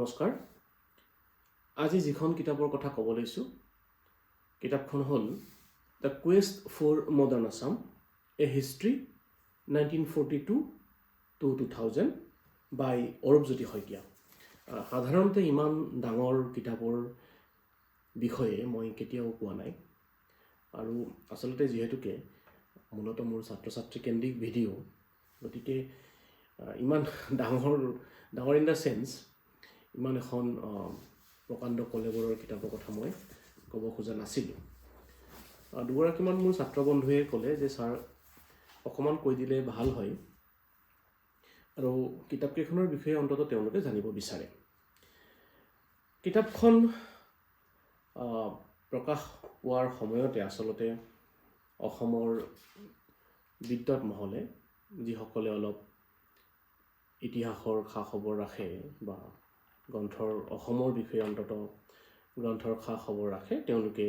নমস্কাৰ। আজি যিখন কিতাপৰ কথা ক'ব লৈছোঁ কিতাপখন হ'ল the quest for modern Assam a history 1942 to 2000 by Arupjyoti Saikia. সাধাৰণতে ইমান ডাঙৰ কিতাপৰ বিষয়ে মই কেতিয়াও কোৱা নাই আৰু আচলতে যিহেতুকে মূলত মোৰ ছাত্ৰ ছাত্ৰী কেন্দ্ৰিক ভিডিঅ' গতিকে ইমান ডাঙৰ ইন দ্য চেন্স ইমান এখন প্ৰকাণ্ড কলেবৰৰ কিতাপৰ কথা মই ক'ব খোজা নাছিলোঁ। দুগৰাকীমান মোৰ ছাত্ৰ বন্ধুৱে ক'লে যে ছাৰ অকণমান কৈ দিলে ভাল হয় আৰু কিতাপকেইখনৰ বিষয়ে অন্ততঃ তেওঁলোকে জানিব বিচাৰে। কিতাপখন প্ৰকাশ পোৱাৰ সময়তে আচলতে অসমৰ বিদ্বৎ মহলে যিসকলে অলপ ইতিহাসৰ খা খবৰ ৰাখে বা গ্ৰন্থৰ অসমৰ বিষয়ে অন্ততঃ গ্ৰন্থৰ খা খবৰ ৰাখে তেওঁলোকে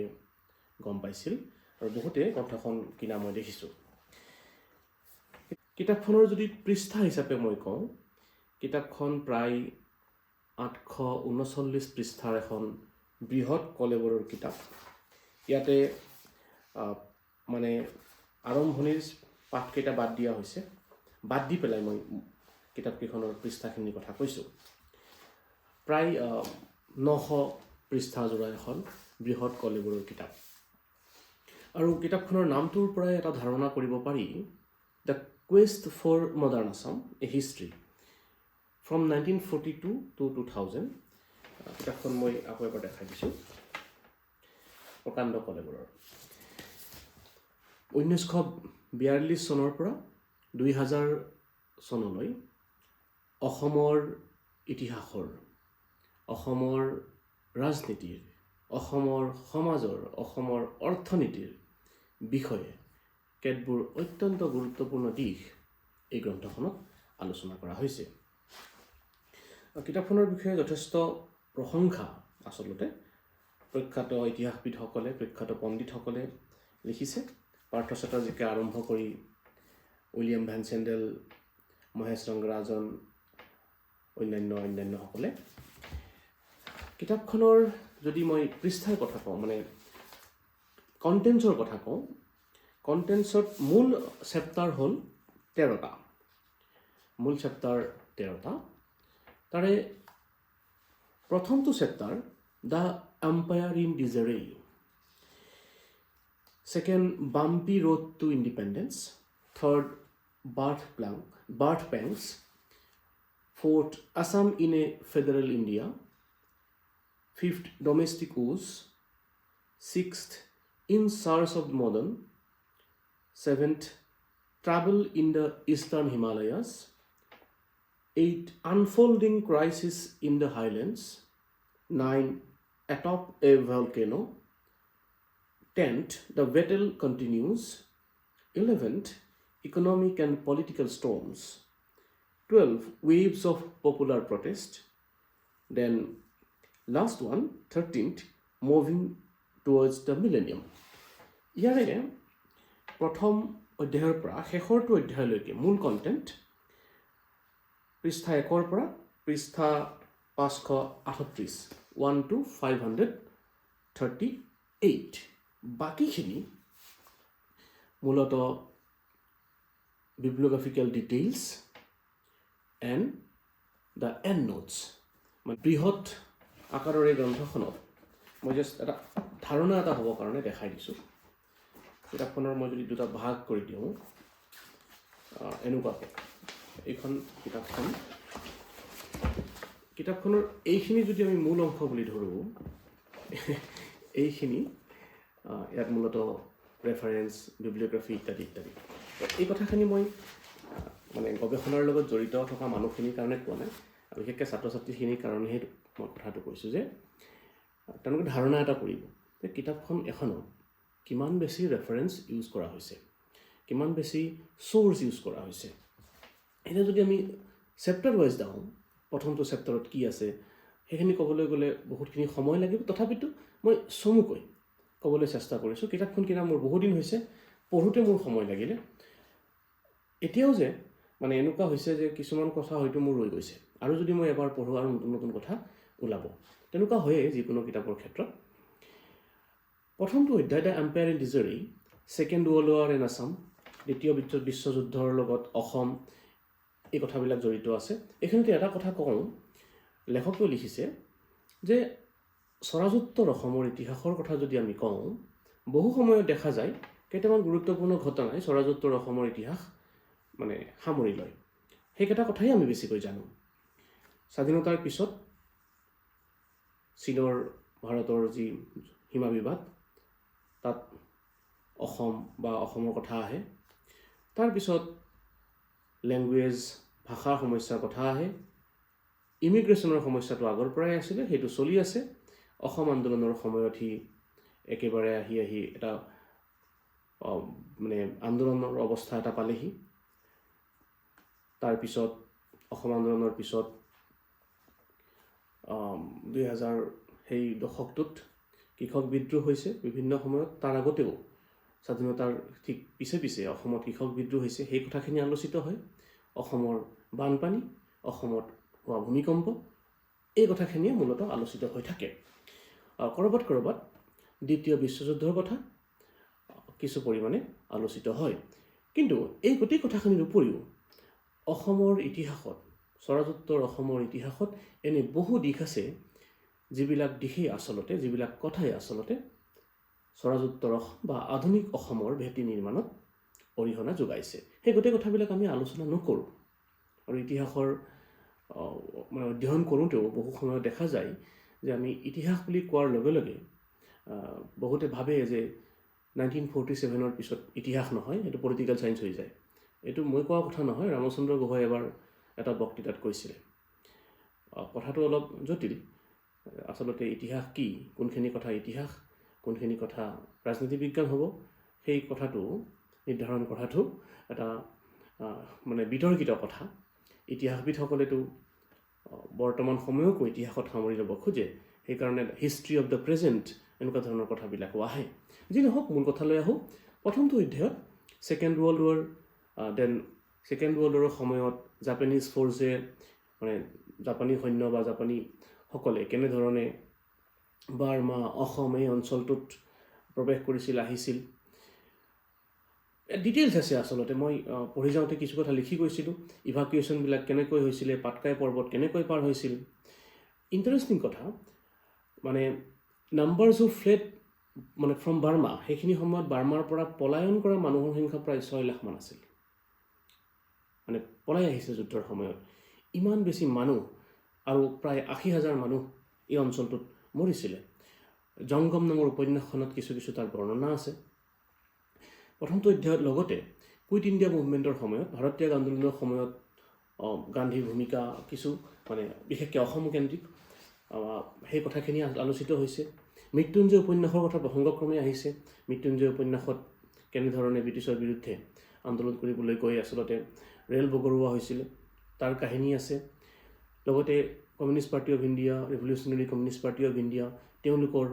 গম পাইছিল আৰু বহুতে গ্ৰন্থখন কিনা মই দেখিছোঁ। কিতাপখনৰ যদি পৃষ্ঠা হিচাপে মই কওঁ কিতাপখন প্ৰায় 839 পৃষ্ঠাৰ এখন বৃহৎ কলেবৰৰ কিতাপ। ইয়াতে মানে আৰম্ভণিৰ পাঠকেইটা বাদ দিয়া হৈছে, বাদ দি পেলাই মই কিতাপকেইখনৰ পৃষ্ঠাখিনিৰ কথা কৈছোঁ। প্ৰায় 900 পৃষ্ঠাজোৰা এখন বৃহৎ কলেবৰৰ কিতাপ আৰু কিতাপখনৰ নামটোৰ পৰাই এটা ধাৰণা কৰিব পাৰি the quest for modern Assam a history from 1942 to 2000। কিতাপখন মই আকৌ এবাৰ দেখাই দিছোঁ। প্ৰকাণ্ড কলেবৰৰ 1942 চনৰ পৰা 2000 চনলৈ অসমৰ ইতিহাসৰ, অসমৰ ৰাজনীতিৰ, অসমৰ সমাজৰ, অসমৰ অৰ্থনীতিৰ বিষয়ে কেতবোৰ অত্যন্ত গুৰুত্বপূৰ্ণ দিশ এই গ্ৰন্থখনত আলোচনা কৰা হৈছে। কিতাপখনৰ বিষয়ে যথেষ্ট প্ৰশংসা আচলতে প্ৰখ্যাত ইতিহাসবিদসকলে, প্ৰখ্যাত পণ্ডিতসকলে লিখিছে। পাৰ্থ চাটাৰ্জীকে আৰম্ভ কৰি উইলিয়াম ভেনচেণ্ডেল, মহেশ ৰংগৰাজন, অন্যান্যসকলে। কিতাপখনৰ যদি মই পৃষ্ঠাৰ কথা কওঁ মানে কণ্টেণ্টছৰ কথা কওঁ, কণ্টেণ্টছত মূল চেপ্টাৰ হ'ল 13টা। মূল চেপ্টাৰ 13টা। তাৰে প্ৰথমটো chapter the empire in disarray, second bumpy road to independence, third birth pangs, fourth, Assam in a federal India, fifth, domestic woes, sixth, in search of modern, seventh, travel in the eastern Himalayas, eighth, unfolding crisis in the highlands, 9, atop a volcano, 10th, the battle continues, 11th, economic and political storms, 12, waves of popular protest, then last one, 13th, moving towards the millennium. ইয়াৰে প্ৰথম অধ্যায়ৰ পৰা শেষৰটো অধ্যায়লৈকে মূল content পৃষ্ঠা 1 পৰা পৃষ্ঠা 538, 1 to 538। বাকীখিনি মূলত bibliographical details and the endnotes. মানে বৃহৎ আকাৰৰ এই গ্ৰন্থখনত মই জাষ্ট এটা ধাৰণা এটা হ'বৰ কাৰণে দেখাই দিছোঁ। কিতাপখনৰ মই যদি দুটা ভাগ কৰি দিওঁ এনেকুৱাকৈ, এইখন কিতাপখনৰ এইখিনি যদি আমি মূল অংশ বুলি ধৰোঁ, এইখিনি ইয়াত মূলত ৰেফাৰেঞ্চ, বিব্লিঅগ্ৰাফি ইত্যাদি ইত্যাদি। এই কথাখিনি মই মানে গৱেষণাৰ লগত জড়িত থকা মানুহখিনিৰ কাৰণে কোৱা নাই, আৰু বিশেষকৈ ছাত্ৰ ছাত্ৰীখিনিৰ কাৰণেহে মই কথাটো কৈছোঁ যে তেওঁলোকে ধাৰণা এটা কৰিব যে কিতাপখন এখনত কিমান বেছি ৰেফাৰেঞ্চ ইউজ কৰা হৈছে, কিমান বেছি চ'ৰ্চ ইউজ কৰা হৈছে। এতিয়া যদি আমি চেপ্টাৰ ৱাইজ যাওঁ, প্ৰথমটো চেপ্টাৰত কি আছে সেইখিনি ক'বলৈ গ'লে বহুতখিনি সময় লাগিব, তথাপিতো মই চমুকৈ ক'বলৈ চেষ্টা কৰিছোঁ। কিতাপখন কিনা মোৰ বহুদিন হৈছে, পঢ়োঁতে মোৰ সময় লাগিলে। এতিয়াও যে মানে এনেকুৱা হৈছে যে কিছুমান কথা হয়তো মোৰ ৰৈ গৈছে, আৰু যদি মই এবাৰ পঢ়োঁ আৰু নতুন নতুন কথা ওলাব। তেনেকুৱা হয়ে যিকোনো কিতাপৰ ক্ষেত্ৰত। প্ৰথমটো অধ্যায় the empire in disarray, second world war in Assam, দ্বিতীয় বিশ্বযুদ্ধৰ লগত অসম, এই কথাবিলাক জড়িত আছে। এইখিনিতে এটা কথা কওঁ, লেখকটোৱে লিখিছে যে স্বৰাজোত্তৰ অসমৰ ইতিহাসৰ কথা যদি আমি কওঁ, বহু সময়ত দেখা যায় কেইটামান গুৰুত্বপূৰ্ণ ঘটনাই স্বৰাজোত্তৰ অসমৰ ইতিহাস মানে সামৰি লয়। সেইকেইটা কথাই আমি বেছিকৈ জানো। স্বাধীনতাৰ পিছত চীনৰ ভাৰতৰ যি সীমা বিবাদ, তাত অসম বা অসমৰ কথা আহে। তাৰপিছত লেংগুৱেজ, ভাষাৰ সমস্যাৰ কথা আহে। ইমিগ্ৰেশ্যনৰ সমস্যাটো আগৰ পৰাই আছিলে, সেইটো চলি আছে। অসম আন্দোলনৰ সময়ত সি একেবাৰে আহি এটা মানে আন্দোলনৰ অৱস্থা এটা পালেহি। তাৰপিছত অসম আন্দোলনৰ পিছত 2000 সেই দশকটোত কৃষক বিদ্ৰোহ হৈছে বিভিন্ন সময়ত। তাৰ আগতেও স্বাধীনতাৰ ঠিক পিছে পিছে অসমত কৃষক বিদ্ৰোহ হৈছে, সেই কথাখিনি আলোচিত হয়। অসমৰ বানপানী, অসমত হোৱা ভূমিকম্প, এই কথাখিনিয়ে মূলতঃ আলোচিত হৈ থাকে। ক'ৰবাত দ্বিতীয় বিশ্বযুদ্ধৰ কথা কিছু পৰিমাণে আলোচিত হয়। কিন্তু এই গোটেই কথাখিনিৰ উপৰিও অসমৰ ইতিহাসত, স্বৰাজোত্তৰ অসমৰ ইতিহাসত এনে বহু দিশ আছে যিবিলাক দিশেই আচলতে, যিবিলাক কথাই আচলতে স্বৰাজোত্তৰ অসম বা আধুনিক অসমৰ ভেটি নিৰ্মাণত অৰিহণা যোগাইছে। সেই গোটেই কথাবিলাক আমি আলোচনা নকৰোঁ। আৰু ইতিহাসৰ মানে অধ্যয়ন কৰোঁতেও বহু সময়ত দেখা যায় যে আমি ইতিহাস বুলি কোৱাৰ লগে লগে বহুতে ভাবে যে 1947 পিছত ইতিহাস নহয়, এইটো পলিটিকেল চায়েন্স হৈ যায়। এইটো মই কোৱা কথা নহয়, ৰামচন্দ্ৰ গোহাঁই এবাৰ এটা বক্তৃতাত কৈছিলে। কথাটো অলপ জটিল। আচলতে ইতিহাস কি, কোনখিনি কথা ইতিহাস, কোনখিনি কথা ৰাজনীতি বিজ্ঞান হ'ব, সেই কথাটো নিৰ্ধাৰণ কৰাটো এটা মানে বিতৰ্কিত কথা। ইতিহাসবিদসকলেতো বৰ্তমান সময়কো ইতিহাসত সামৰি ল'ব খোজে, সেইকাৰণে হিষ্ট্ৰী অফ দ্য প্ৰেজেণ্ট এনেকুৱা ধৰণৰ কথাবিলাকো আহে। যি নহওক, মূল কথালৈ আহোঁ। প্ৰথমটো অধ্যায়ত second world war, then second world ৱাৰৰ সময়ত জাপানীজ ফ'ৰ্চে মানে জাপানী সৈন্য বা জাপানীসকলে কেনেধৰণে বাৰ্মা, অসম এই অঞ্চলটোত প্ৰৱেশ কৰিছিল, আহিছিল। ডিটেইলছ আছে আচলতে। মই পঢ়ি যাওঁতে কিছু কথা লিখি গৈছিলোঁ। ইভাকুৱেশ্যনবিলাক কেনেকৈ হৈছিলে, পাটকাই পৰ্বত কেনেকৈ পাৰ হৈছিল। ইণ্টাৰেষ্টিং কথা, মানে নাম্বাৰছ অফ ফ্লেড মানে ফ্ৰম বাৰ্মা, সেইখিনি সময়ত বাৰ্মাৰ পৰা পলায়ন কৰা মানুহৰ সংখ্যা প্ৰায় 6 লাখ মান আছিল। মানে পলাই আহিছে যুদ্ধৰ সময়ত। ইমান বেছি মানুহ, আৰু প্ৰায় 80,000 মানুহ এই অঞ্চলটোত মৰিছিলে। জংগম নামৰ উপন্যাসখনত কিছু তাৰ বৰ্ণনা আছে। প্ৰথমটো অধ্যায়ৰ লগতে কুইট ইণ্ডিয়া মুভমেণ্টৰ সময়ত, ভাৰত ত্যাগ আন্দোলনৰ সময়ত গান্ধীৰ ভূমিকা কিছু মানে বিশেষকৈ অসমকেন্দ্ৰিক সেই কথাখিনি আলোচিত হৈছে। মৃত্যুঞ্জয় উপন্যাসৰ কথা প্ৰসংগক্ৰমে আহিছে। মৃত্যুঞ্জয় উপন্যাসত কেনেধৰণে ব্ৰিটিছৰ বিৰুদ্ধে আন্দোলন কৰিবলৈ গৈ আচলতে ৰেল বগৰোৱা হৈছিলে, তাৰ কাহিনী আছে। লগতে communist party of India, revolutionary communist party of India, তেওঁলোকৰ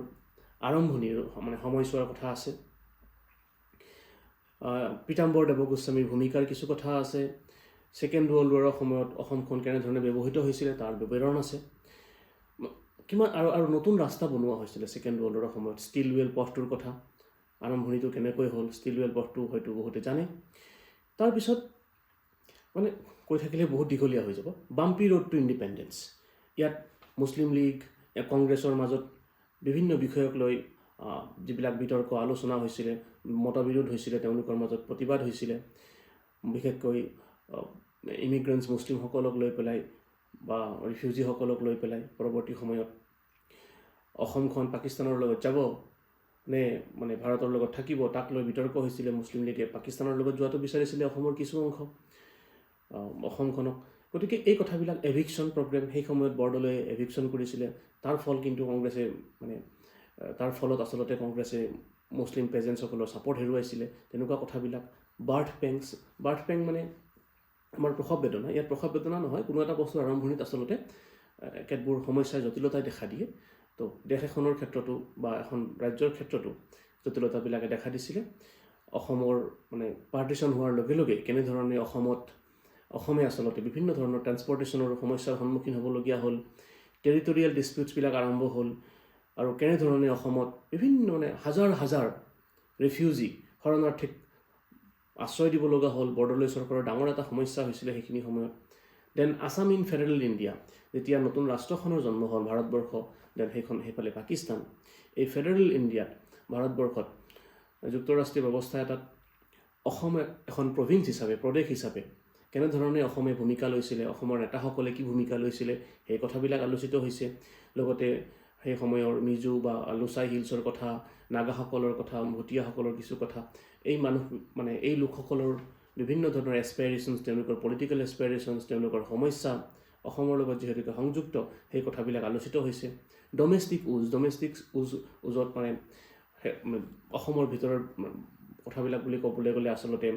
আৰম্ভণিৰ মানে সময়ছোৱাৰ কথা আছে। পীতাম্বৰ দেৱ গোস্বামীৰ ভূমিকাৰ কিছু কথা আছে। ছেকেণ্ড ৱৰ্ল্ড ৱাৰৰ সময়ত অসমখন কেনেধৰণে ব্যৱহৃত হৈছিলে তাৰ বিৱৰণ আছে। কিমান আৰু নতুন ৰাস্তা বনোৱা হৈছিলে ছেকেণ্ড ৱৰ্ল্ড ৱাৰৰ সময়ত। ষ্টিলৱেল পথটোৰ কথা, আৰম্ভণিটো কেনেকৈ হ'ল, ষ্টিলৱেল পথটো হয়তো বহুতে জানে। তাৰপিছত মানে কৈ থাকিলে বহুত দীঘলীয়া হৈ যাব। বাম্পি ৰোড টু ইণ্ডিপেণ্ডেঞ্চ, ইয়াত মুছলিম লীগ, কংগ্ৰেছৰ মাজত বিভিন্ন বিষয়ক লৈ যিবিলাক বিতৰ্ক আলোচনা হৈছিলে, মতবিৰোধ হৈছিলে, তেওঁলোকৰ মাজত প্ৰতিবাদ হৈছিলে। বিশেষকৈ ইমিগ্ৰেণ্টছ মুছলিমসকলক লৈ পেলাই বা ৰিফিউজিসকলক লৈ পেলাই পৰৱৰ্তী সময়ত অসমখন পাকিস্তানৰ লগত যাব নে মানে ভাৰতৰ লগত থাকিব, তাক লৈ বিতৰ্ক হৈছিলে। মুছলিম লীগে পাকিস্তানৰ লগত যোৱাটো বিচাৰিছিলে অসমৰ কিছু অংশ, অসমখনক। গতিকে এই কথাবিলাক, এভিকশ্যন প্ৰগ্ৰেম, সেই সময়ত বৰদলৈয়ে এভিকশ্যন কৰিছিলে। তাৰ ফল কিন্তু কংগ্ৰেছে মানে তাৰ ফলত আচলতে কংগ্ৰেছে মুছলিম পেজেণ্টছসকলৰ ছাপৰ্ট হেৰুৱাইছিলে। তেনেকুৱা কথাবিলাক। বাৰ্থ পেং মানে আমাৰ প্ৰসৱ বেদনা। ইয়াত প্ৰসৱ বেদনা নহয়, কোনো এটা বস্তুৰ আৰম্ভণিত আচলতে কেতবোৰ সমস্যাৰ জটিলতাই দেখা দিয়ে। তো দেশ এখনৰ ক্ষেত্ৰতো বা এখন ৰাজ্যৰ ক্ষেত্ৰতো জটিলতাবিলাকে দেখা দিছিলে। অসমৰ মানে পাৰ্টিশ্যন হোৱাৰ লগে লগে কেনেধৰণে অসমে আচলতে বিভিন্ন ধৰণৰ ট্ৰেন্সপৰ্টেশ্যনৰ সমস্যাৰ সন্মুখীন হ'বলগীয়া হ'ল, টেৰিটৰিয়েল ডিছপিউটছবিলাক আৰম্ভ হ'ল আৰু কেনেধৰণে অসমত বিভিন্ন মানে হাজাৰ হাজাৰ ৰেফিউজি শৰণাৰ্থীক আশ্ৰয় দিব লগা হ'ল। বৰদলৈ চৰকাৰৰ ডাঙৰ এটা সমস্যা হৈছিলে সেইখিনি সময়ত। Then Assam in federal India, যেতিয়া নতুন ৰাষ্ট্ৰখনৰ জন্ম হ'ল ভাৰতবৰ্ষ, দেন সেইফালে পাকিস্তান, এই ফেডাৰেল ইণ্ডিয়াত ভাৰতবৰ্ষত যুক্তৰাষ্ট্ৰীয় ব্যৱস্থা এটাত অসম এখন প্ৰভিন্স হিচাপে, প্ৰদেশ হিচাপে কেনেধৰণে অসমে ভূমিকা লৈছিলে, অসমৰ নেতাসকলে কি ভূমিকা লৈছিলে, সেই কথাবিলাক আলোচিত হৈছে। লগতে সেই সময়ৰ মিজো বা লোচাই হিলছৰ কথা, নাগাসকলৰ কথা, ভুটীয়াসকলৰ কিছু কথা, এই মানে এই লোকসকলৰ বিভিন্ন ধৰণৰ এছপাইৰেশ্যনছ, তেওঁলোকৰ পলিটিকেল এছপাইৰেশ্যনছ, তেওঁলোকৰ সমস্যা অসমৰ লগত যিহেতুকে সংযুক্ত, সেই কথাবিলাক আলোচিত হৈছে। ডমেষ্টিক উজত মানে অসমৰ ভিতৰৰ কথাবিলাক বুলি ক'বলৈ গ'লে আচলতে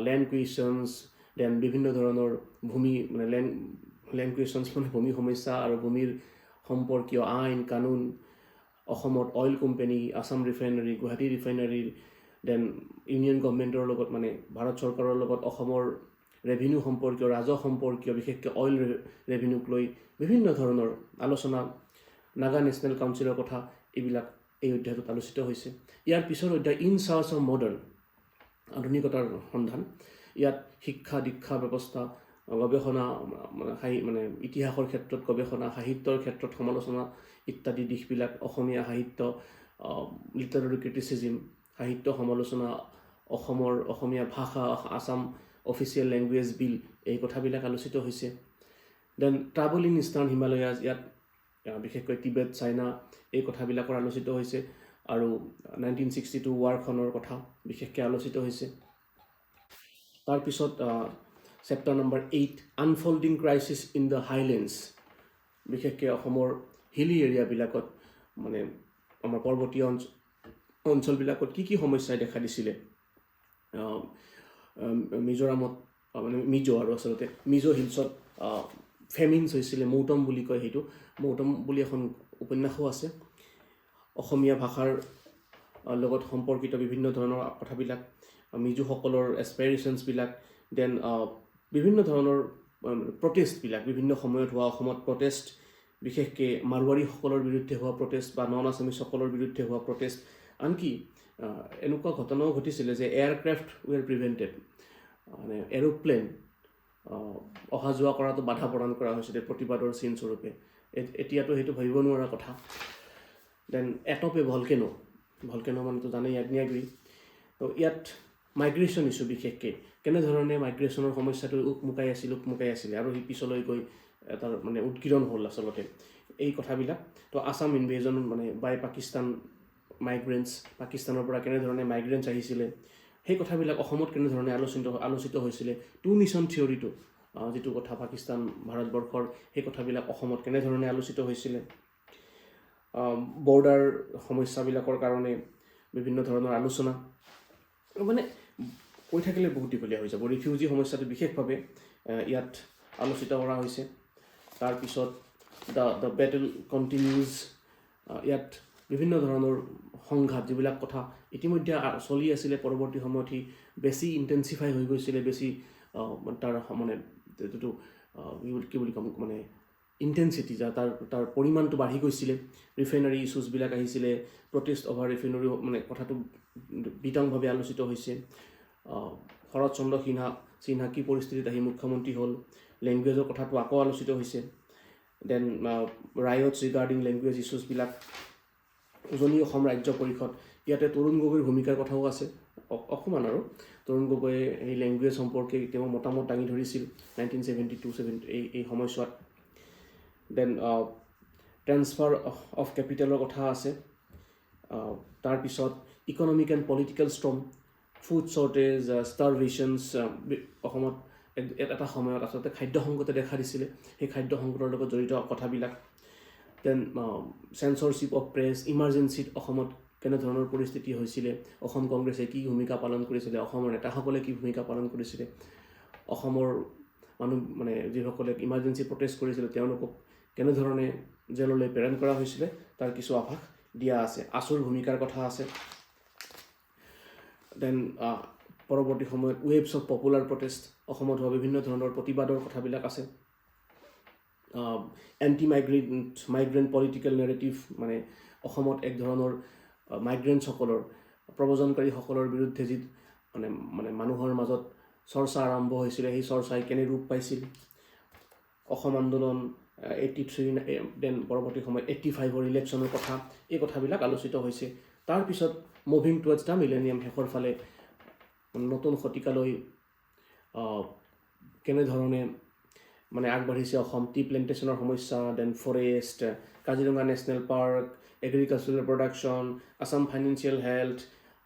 লেণ্ড কুৱেশ্যনছ, দেন বিভিন্ন ধৰণৰ ভূমি মানে লেণ্ড কুৱেশ্যনছ মানে ভূমি সমস্যা আৰু ভূমিৰ সম্পৰ্কীয় আইন কানুন, অসমত oil company, Assam refinery, Guwahati refinery, then union গভৰ্ণমেণ্টৰ লগত মানে ভাৰত চৰকাৰৰ লগত অসমৰ ৰেভিনিউ সম্পৰ্কীয়, ৰাজহ সম্পৰ্কীয়, বিশেষকৈ অইল ৰেভিনিউক লৈ বিভিন্ন ধৰণৰ আলোচনা, নাগা নেশ্যনেল কাউন্সিলৰ কথা, এইবিলাক এই অধ্যায়টোত আলোচিত হৈছে। ইয়াৰ পিছৰ অধ্যায় ইন চাৰ্চ অফ মডাৰ্ণ, আধুনিকতাৰ সন্ধান। ইয়াত শিক্ষা দীক্ষা ব্যৱস্থা, গৱেষণা মানে ইতিহাসৰ ক্ষেত্ৰত গৱেষণা, সাহিত্যৰ ক্ষেত্ৰত সমালোচনা ইত্যাদি দিশবিলাক, অসমীয়া সাহিত্য, লিটাৰেৰী ক্ৰিটিচিজিম, সাহিত্য সমালোচনা, অসমীয়া ভাষা, আছাম অফিচিয়েল লেংগুৱেজ বিল, এই কথাবিলাক আলোচিত হৈছে। Then travel in eastern Himalayas, ইয়াত বিশেষকৈ টিবেট, চাইনা, এই কথাবিলাকৰ আলোচিত হৈছে। আৰু 1962 ৱাৰখনৰ কথা বিশেষকৈ আলোচিত হৈছে। তাৰপিছত chapter number 8 unfolding crisis in the highlands, বিশেষকৈ অসমৰ হিলি এৰিয়াবিলাকত মানে আমাৰ পৰ্বতীয় অঞ্চলবিলাকত কি সমস্যাই দেখা দিছিলে। মিজোৰামত মানে মিজো আৰু আচলতে মিজো হিলছত ফেমিনছ হৈছিলে, মৌটম বুলি কয় সেইটো, মৌটম বুলি এখন উপন্যাসো আছে। অসমীয়া ভাষাৰ লগত সম্পৰ্কিত বিভিন্ন ধৰণৰ কথাবিলাক, মিজোসকলৰ এছপাইৰেশ্যনছবিলাক, দেন বিভিন্ন ধৰণৰ প্ৰটেষ্টবিলাক, বিভিন্ন সময়ত হোৱা অসমত প্ৰটেষ্ট, বিশেষকৈ মাৰোৱাৰীসকলৰ বিৰুদ্ধে হোৱা প্ৰটেষ্ট বা নন আছামিছসকলৰ বিৰুদ্ধে হোৱা প্ৰটেষ্ট। আনকি এনেকুৱা ঘটনাও ঘটিছিলে যে এয়াৰক্ৰাফ্ট ৱেৰ প্ৰিভেণ্টেড, মানে এৰোপ্লেন অহা যোৱা কৰাটো বাধা প্ৰদান কৰা হৈছিলে প্ৰতিবাদৰ চিন স্বৰূপে। এতিয়াতো সেইটো ভাবিব নোৱাৰা কথা। দেন এটপে ভলকেনো মানেতো জানেই আগ্নেয়গিৰি। তো ইয়াত মাইগ্ৰেশ্যন ইছ্যু, বিশেষকৈ কেনেধৰণে মাইগ্ৰেশ্যনৰ সমস্যাটো উকমুকাই আছিলে আৰু সি পিছলৈ গৈ এটা মানে উৎকীৰ্ণ হ'ল আচলতে এই কথাবিলাক। তো আছাম ইনভেজন মানে বাই পাকিস্তান মাইগ্ৰেণ্টছ, পাকিস্তানৰ পৰা কেনেধৰণে মাইগ্ৰেণ্টছ আহিছিলে, সেই কথাবিলাক অসমত কেনেধৰণে আলোচিত হৈছিলে। টু নেশ্যন থিয়ৰিটো, যিটো কথা পাকিস্তান ভাৰতবৰ্ষৰ, সেই কথাবিলাক অসমত কেনেধৰণে আলোচিত হৈছিলে। বৰ্ডাৰ সমস্যাবিলাকৰ কাৰণে বিভিন্ন ধৰণৰ আলোচনা, মানে কৈ থাকিলে বহুত দীঘলীয়া হৈ যাব। ৰিফিউজি সমস্যাটো বিশেষভাৱে ইয়াত আলোচিত কৰা হৈছে। তাৰপিছত দ্য বেটেল কণ্টিনিউজ, ইয়াত বিভিন্ন ধৰণৰ সংঘাত, যিবিলাক কথা ইতিমধ্যে চলি আছিলে, পৰৱৰ্তী সময়ত সি বেছি ইণ্টেনচিফাই হৈ গৈছিলে, বেছি তাৰ মানে যিটো কি বুলি ক'ম মানে ইণ্টেনচিটি, তাৰ পৰিমাণটো বাঢ়ি গৈছিলে। ৰিফাইনাৰী ইছ্যুজবিলাক আহিছিলে, প্ৰটেষ্ট অভাৰ ৰিফাইনাৰী মানে কথাটো বিতংভাৱে আলোচিত হৈছে। শৰৎ চন্দ্ৰ সিনহা কি পৰিস্থিতিত আহি মুখ্যমন্ত্ৰী হ'ল, লেংগুৱেজৰ কথাটো আকৌ আলোচিত হৈছে। দেন ৰাইটছ ৰিগাৰ্ডিং লেংগুৱেজ ইছ্যুজবিলাক, উজনি অসম ৰাজ্য পৰিষদ, ইয়াতে তৰুণ গগৈৰ ভূমিকাৰ কথাও আছে অকণমান। আৰু তৰুণ গগৈয়ে এই লেংগুৱেজ সম্পৰ্কে তেওঁ মতামত দাঙি ধৰিছিল 1972 এই সময়ছোৱাত। দেন ট্ৰেন্সফাৰ অফ কেপিটেলৰ কথা আছে। তাৰপিছত economic and political storm, food shortage, starvations, অসমত এটা সময়ত আচলতে খাদ্য সংকটে দেখা দিছিলে, সেই খাদ্য সংকটৰ লগত জড়িত কথাবিলাক। দেন চেঞ্চৰশ্বিপ অফ প্ৰেছ, ইমাৰ্জেঞ্চিত অসমত কেনেধৰণৰ পৰিস্থিতি হৈছিলে, অসম কংগ্ৰেছে কি ভূমিকা পালন কৰিছিলে, অসমৰ নেতাসকলে কি ভূমিকা পালন কৰিছিলে, অসমৰ মানুহ মানে যিসকলে ইমাৰ্জেঞ্চি প্ৰটেষ্ট কৰিছিলে তেওঁলোকক কেনেধৰণে জেললৈ প্ৰেৰণ কৰা হৈছিলে, তাৰ কিছু আভাস দিয়া আছে। আছুৰ ভূমিকাৰ কথা আছে। দেন পৰৱৰ্তী সময়ত ৱেভছ অফ পপুলাৰ প্ৰটেষ্ট, অসমত হোৱা বিভিন্ন ধৰণৰ প্ৰতিবাদৰ কথাবিলাক আছে। এণ্টি মাইগ্ৰেণ্ট পলিটিকেল নেৰেটিভ, মানে অসমত এক ধৰণৰ মাইগ্ৰেণ্টসকলৰ প্ৰব্ৰজনকাৰীসকলৰ বিৰুদ্ধে যি মানে মানুহৰ মাজত চৰ্চা আৰম্ভ হৈছিলে, সেই চৰ্চাই কেনে ৰূপ পাইছিল, অসম আন্দোলন 83, দেন পৰৱৰ্তী সময়ত 85ৰ ইলেকশ্যনৰ কথা, এই কথাবিলাক আলোচিত হৈছে। তাৰপিছত মুভিং টুৱাৰ্ডছ দ্য মিলেনিয়াম, শেষৰ ফালে নতুন শতিকালৈ কেনেধৰণে মানে আগবাঢ়িছে অসম, টি প্লেণ্টেশ্যনৰ সমস্যা, then forest, Kaziranga national park, agricultural production, Assam financial health,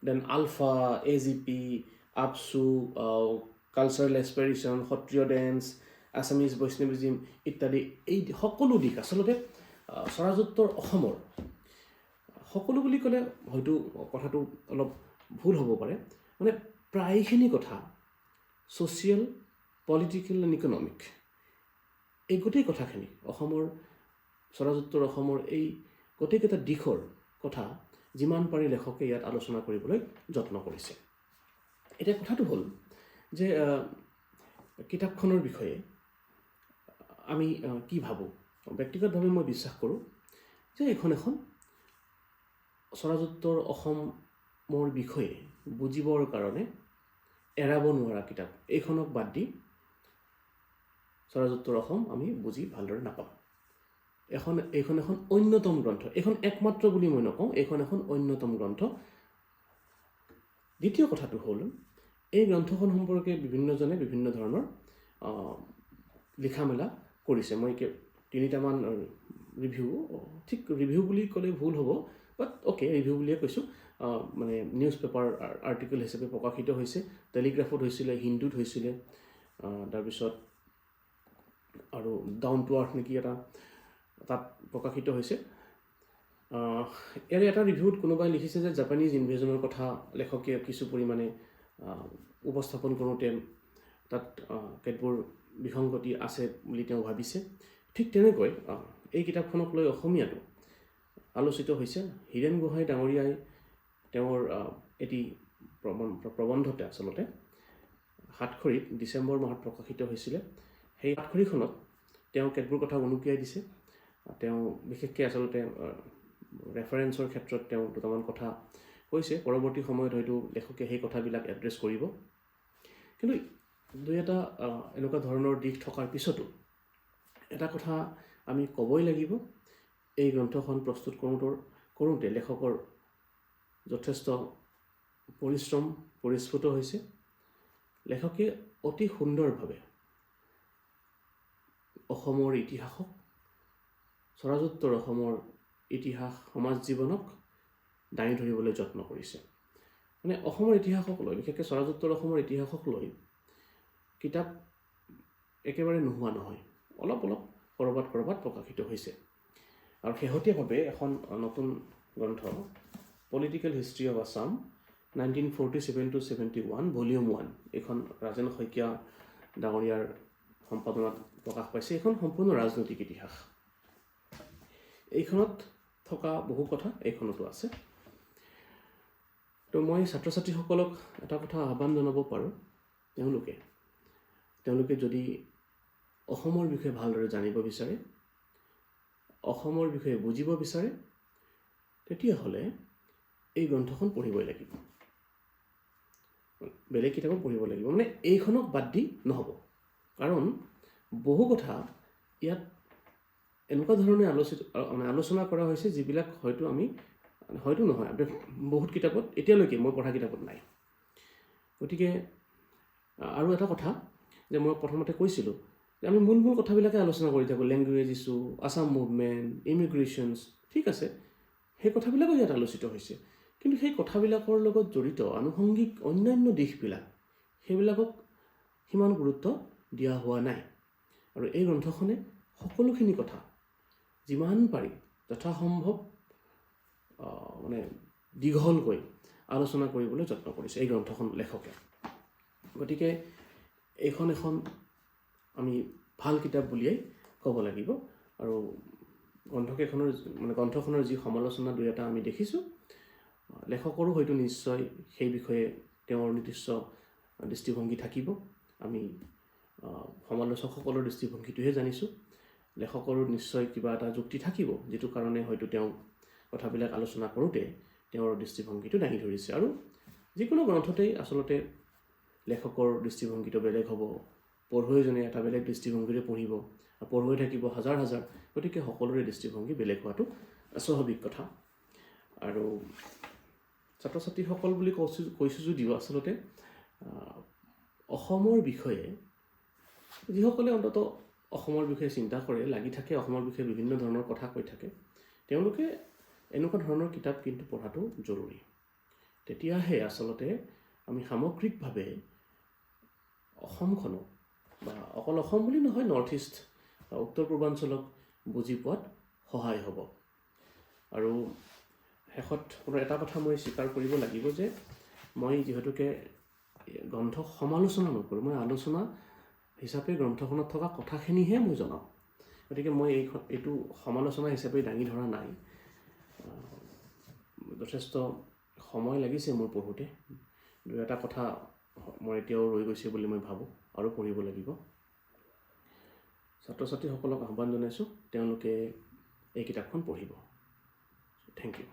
then ULFA, AGP, আপচু, cultural expression, Sattriya dance, Assamese Vaishnavism ইত্যাদি। এই সকলো দিশ আচলতে স্বৰাজোত্তৰ অসমৰ সকলো বুলি ক'লে হয়তো কথাটো অলপ ভুল হ'ব পাৰে, মানে প্ৰায়খিনি কথা ছ'চিয়েল, পলিটিকেল এণ্ড ইকনমিক, এই গোটেই কথাখিনি অসমৰ স্বৰাজোত্তৰ অসমৰ এই গোটেইকেইটা দিশৰ কথা যিমান পাৰি লেখকে ইয়াত আলোচনা কৰিবলৈ যত্ন কৰিছে। এতিয়া কথাটো হ'ল যে কিতাপখনৰ বিষয়ে আমি কি ভাবোঁ। ব্যক্তিগতভাৱে মই বিশ্বাস কৰোঁ যে এইখন এখন স্বৰাজোত্তৰ অসমৰ বিষয়ে বুজিবৰ কাৰণে এৰাব নোৱাৰা কিতাপ। এইখনক বাদ দি স্বৰাজোত্তৰ অসম আমি বুজি ভালদৰে নাপাম। এইখন এখন অন্যতম গ্ৰন্থ, এইখন একমাত্ৰ বুলি মই নকওঁ, এইখন এখন অন্যতম গ্ৰন্থ। দ্বিতীয় কথাটো হ'ল এই গ্ৰন্থখন সম্পৰ্কে বিভিন্নজনে বিভিন্ন ধৰণৰ লিখা মেলা কৰিছে। মই 3টামান ৰিভিউ, ঠিক ৰিভিউ বুলি ক'লে ভুল হ'ব, বাট অ'কে, ৰিভিউ বুলিয়ে কৈছোঁ, মানে নিউজ পেপাৰ আৰ্টিকেল হিচাপে প্ৰকাশিত হৈছে। টেলিগ্ৰাফত হৈছিলে, হিন্দুত হৈছিলে, তাৰপিছত আৰু ডাউন টু আৰ্থ নেকি এটা, তাত প্ৰকাশিত হৈছে। ইয়াৰে এটা ৰিভিউত কোনোবাই লিখিছে যে জাপানীজ ইনভেজনৰ কথা লেখকে কিছু পৰিমাণে উপস্থাপন কৰোঁতে তাত কেতবোৰ বিসংগতি আছে বুলি তেওঁ ভাবিছে। ঠিক তেনেকৈ এই কিতাপখনক লৈ অসমীয়াটো আলোচিত হৈছে। হীৰেণ গোহাঁই ডাঙৰীয়াই তেওঁৰ এটি প্ৰবন্ধতে আচলতে সাতখৰীত ডিচেম্বৰ মাহত প্ৰকাশিত হৈছিলে। সেই সাতখৰীখনত তেওঁ কেতবোৰ কথা উনুকিয়াই দিছে। তেওঁ বিশেষকৈ আচলতে ৰেফাৰেঞ্চৰ ক্ষেত্ৰত তেওঁ দুটামান কথা কৈছে। পৰৱৰ্তী সময়ত হয়তো লেখকে সেই কথাবিলাক এড্ৰেছ কৰিব। কিন্তু দুই এটা এনেকুৱা ধৰণৰ দিশ থকাৰ পিছতো এটা কথা আমি ক'বই লাগিব, এই গ্ৰন্থখন প্ৰস্তুত কৰোঁতে লেখকৰ যথেষ্ট পৰিশ্ৰম পৰিস্ফুট হৈছে। লেখকে অতি সুন্দৰভাৱে অসমৰ ইতিহাসক, স্বৰাজোত্তৰ অসমৰ ইতিহাস সমাজ জীৱনক দাঙি ধৰিবলৈ যত্ন কৰিছে। মানে অসমৰ ইতিহাসক লৈ, বিশেষকৈ স্বৰাজোত্তৰ অসমৰ ইতিহাসক লৈ কিতাপ একেবাৰে নোহোৱা নহয়, অলপ অলপ ক'ৰবাত প্ৰকাশিত হৈছে। আৰু শেহতীয়াভাৱে এখন নতুন গ্ৰন্থ, political history of Assam 1947 to 71, volume 1, এইখন ৰাজেন শইকীয়া ডাঙৰীয়াৰ সম্পাদনাত প্ৰকাশ পাইছে। এইখন সম্পূৰ্ণ ৰাজনৈতিক ইতিহাস। এইখনত থকা বহু কথা এইখনতো আছে। তো মই ছাত্ৰ ছাত্ৰীসকলক এটা কথা আহ্বান জনাব পাৰোঁ, তেওঁলোকে যদি অসমৰ বিষয়ে ভালদৰে জানিব বিচাৰে, অসমৰ বিষয়ে বুজিব বিচাৰে, তেতিয়াহ'লে এই গ্ৰন্থখন পঢ়িবই লাগিব। বেলেগ কিতাপো পঢ়িব লাগিব, মানে এইখনক বাদ দি নহ'ব। কাৰণ বহু কথা ইয়াত এনেকুৱা ধৰণে আলোচনা কৰা হৈছে যিবিলাক হয়তো নহয় বহুত কিতাপত, এতিয়ালৈকে মই পঢ়া কিতাপত নাই। গতিকে আৰু এটা কথা যে মই প্ৰথমতে কৈছিলোঁ যে আমি মূল কথাবিলাকে আলোচনা কৰি থাকোঁ, লেংগুৱেজ ইছ্যু, আছাম মুভমেণ্ট, ইমিগ্ৰেশ্যনছ, ঠিক আছে, সেই কথাবিলাকো ইয়াত আলোচিত হৈছে। কিন্তু সেই কথাবিলাকৰ লগত জড়িত আনুষংগিক অন্যান্য দিশবিলাক, সেইবিলাকক সিমান গুৰুত্ব দিয়া হোৱা নাই। আৰু এই গ্ৰন্থখনে সকলোখিনি কথা যিমান পাৰি যথাসম্ভৱ মানে দীঘলকৈ আলোচনা কৰিবলৈ যত্ন কৰিছে এই গ্ৰন্থখন লেখকে। গতিকে এইখন এখন আমি ভাল কিতাপ বুলিয়েই ক'ব লাগিব। আৰু গ্ৰন্থখনৰ যি সমালোচনা দুই এটা আমি দেখিছোঁ, লেখকৰো হয়তো নিশ্চয় সেই বিষয়ে তেওঁৰ নিৰ্দিষ্ট দৃষ্টিভংগী থাকিব। আমি সমালোচকসকলৰ দৃষ্টিভংগীটোহে জানিছোঁ। লেখকৰো নিশ্চয় কিবা এটা যুক্তি থাকিব, যিটো কাৰণে হয়তো তেওঁ কথাবিলাক আলোচনা কৰোঁতে তেওঁৰ দৃষ্টিভংগীটো দাঙি ধৰিছে। আৰু যিকোনো গ্ৰন্থতেই আচলতে লেখকৰ দৃষ্টিভংগীটো বেলেগ হ'ব, পঢ়ুৱৈজনে এটা বেলেগ দৃষ্টিভংগীৰে পঢ়িব, পঢ়ুৱৈ থাকিব হাজাৰ হাজাৰ, গতিকে সকলোৰে দৃষ্টিভংগী বেলেগ হোৱাটো স্বাভাৱিক কথা। আৰু ছাত্ৰ ছাত্ৰীসকল বুলি কৈছোঁ যদিও আচলতে অসমৰ বিষয়ে যিসকলে অন্ততঃ অসমৰ বিষয়ে চিন্তা কৰে, লাগি থাকে, অসমৰ বিষয়ে বিভিন্ন ধৰণৰ কথা কৈ থাকে, তেওঁলোকে এনেকুৱা ধৰণৰ কিতাপ কিন্তু পঢ়াটো জৰুৰী। তেতিয়াহে আচলতে আমি সামগ্ৰিকভাৱে অসমখনক, বা অকল অসম বুলি নহয়, নৰ্থ ইষ্ট বা উত্তৰ পূৰ্বাঞ্চলক বুজি পোৱাত সহায় হ'ব। আৰু শেষত এটা কথা মই স্বীকাৰ কৰিব লাগিব যে মই যিহেতুকে গ্ৰন্থ সমালোচনা নকৰোঁ, মই আলোচনা হিচাপে গ্ৰন্থখনত থকা কথাখিনিহে মই জনাওঁ, গতিকে মই এইটো সমালোচনা হিচাপে দাঙি ধৰা নাই। যথেষ্ট সময় লাগিছে মোৰ পঢ়োঁতে, দুই এটা কথা মই এতিয়াও ৰৈ গৈছে বুলি মই ভাবোঁ, আৰু পঢ়িব লাগিব। ছাত্ৰ ছাত্ৰীসকলক আহ্বান জনাইছোঁ তেওঁলোকে এই কিতাপখন পঢ়িব। Thank U.